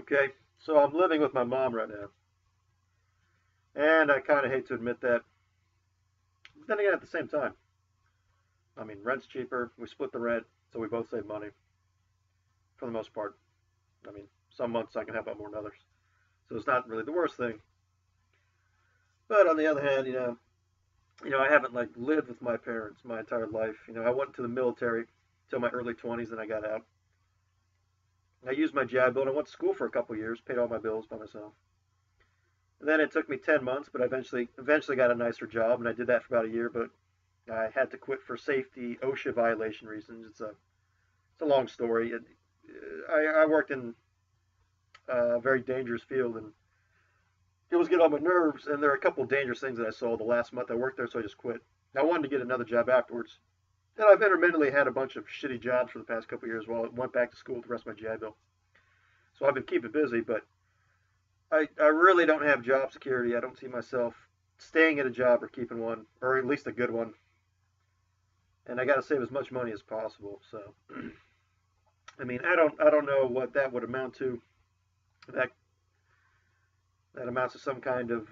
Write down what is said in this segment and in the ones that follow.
Okay, so I'm living with my mom right now, and I kind of hate to admit that. But then again, at the same time, I mean, rent's cheaper. We split the rent, so we both save money for the most part. I mean, some months I can help out more than others, so it's not really the worst thing. But on the other hand, I haven't like lived with my parents my entire life. I went to the military till my early 20s, then I got out. I used my GI Bill, and I went to school for a couple years, paid all my bills by myself. And then it took me 10 months, but I eventually got a nicer job, and I did that for about a year. But I had to quit for safety OSHA violation reasons. It's a long story. I worked in a very dangerous field, and it was getting on my nerves. And there are a couple of dangerous things that I saw the last month I worked there, so I just quit. I wanted to get another job afterwards, and I've intermittently had a bunch of shitty jobs for the past couple of years while I went back to school with the rest of my GI Bill. So I've been keeping busy, but I really don't have job security. I don't see myself staying at a job or keeping one, or at least a good one. And I got to save as much money as possible. So, I mean, I don't know what that would amount to. That that amounts to some kind of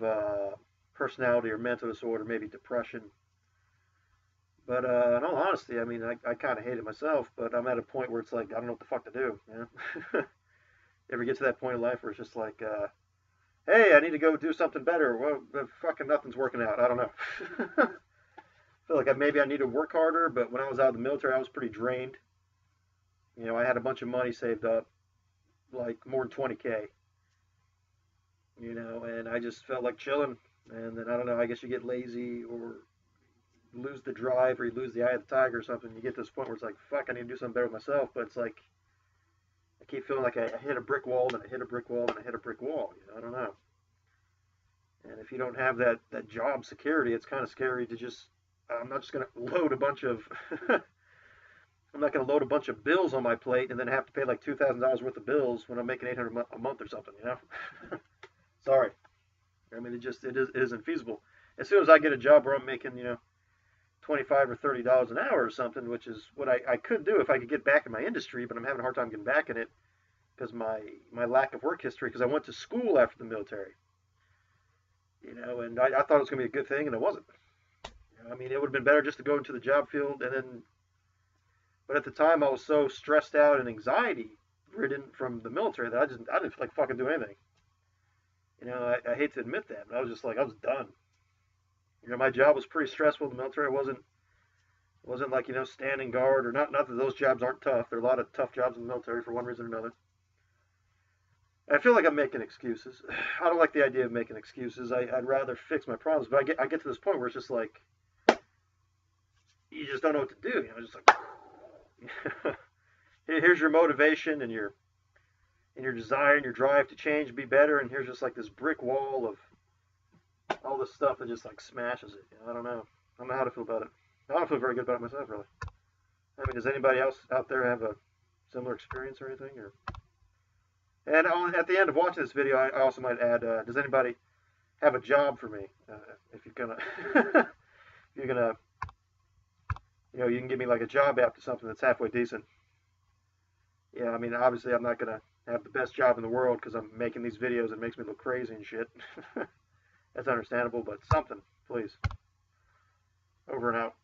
personality or mental disorder, maybe depression. But in all honesty, I mean, I kind of hate it myself. But I'm at a point where it's like I don't know what the fuck to do. Ever get to that point in life where it's just like, hey, I need to go do something better. Well, fucking nothing's working out. I don't know. I feel like maybe I need to work harder, but when I was out of the military, I was pretty drained. I had a bunch of money saved up, like more than 20K, and I just felt like chilling. And then I don't know, I guess you get lazy or lose the drive or you lose the eye of the tiger or something. You get to this point where it's like, fuck, I need to do something better with myself. But it's like, I keep feeling like I hit a brick wall, and I hit a brick wall, and I hit a brick wall. I don't know. And if you don't have that job security, it's kind of scary to just. I'm not just going to load a bunch of. I'm not going to load a bunch of bills on my plate and then have to pay like $2,000 worth of bills when I'm making 800 a month or something. Sorry. I mean, it isn't feasible. As soon as I get a job where I'm making 25 or $30 an hour or something, which is what I could do if I could get back in my industry, but I'm having a hard time getting back in it because my lack of work history. Because I went to school after the military, and I thought it was going to be a good thing, and it wasn't. I mean, it would have been better just to go into the job field, and then. But at the time, I was so stressed out and anxiety ridden from the military that I didn't feel like fucking do anything. I hate to admit that, but I was just like I was done. My job was pretty stressful in the military. It wasn't like standing guard or not. Not that those jobs aren't tough. There are a lot of tough jobs in the military for one reason or another. I feel like I'm making excuses. I don't like the idea of making excuses. I'd rather fix my problems, but I get to this point where it's just like you just don't know what to do. Just like here's your motivation and your desire and your drive to change, be better, and here's just like this brick wall of all this stuff that just like smashes it. I don't know. I don't know how to feel about it. I don't feel very good about it myself, really. I mean, does anybody else out there have a similar experience or anything? And at the end of watching this video, I also might add, does anybody have a job for me? If you're gonna, if you're gonna, you can give me like a job after something that's halfway decent. I mean, obviously, I'm not gonna have the best job in the world because I'm making these videos. It makes me look crazy and shit. That's understandable, but something, please. Over and out.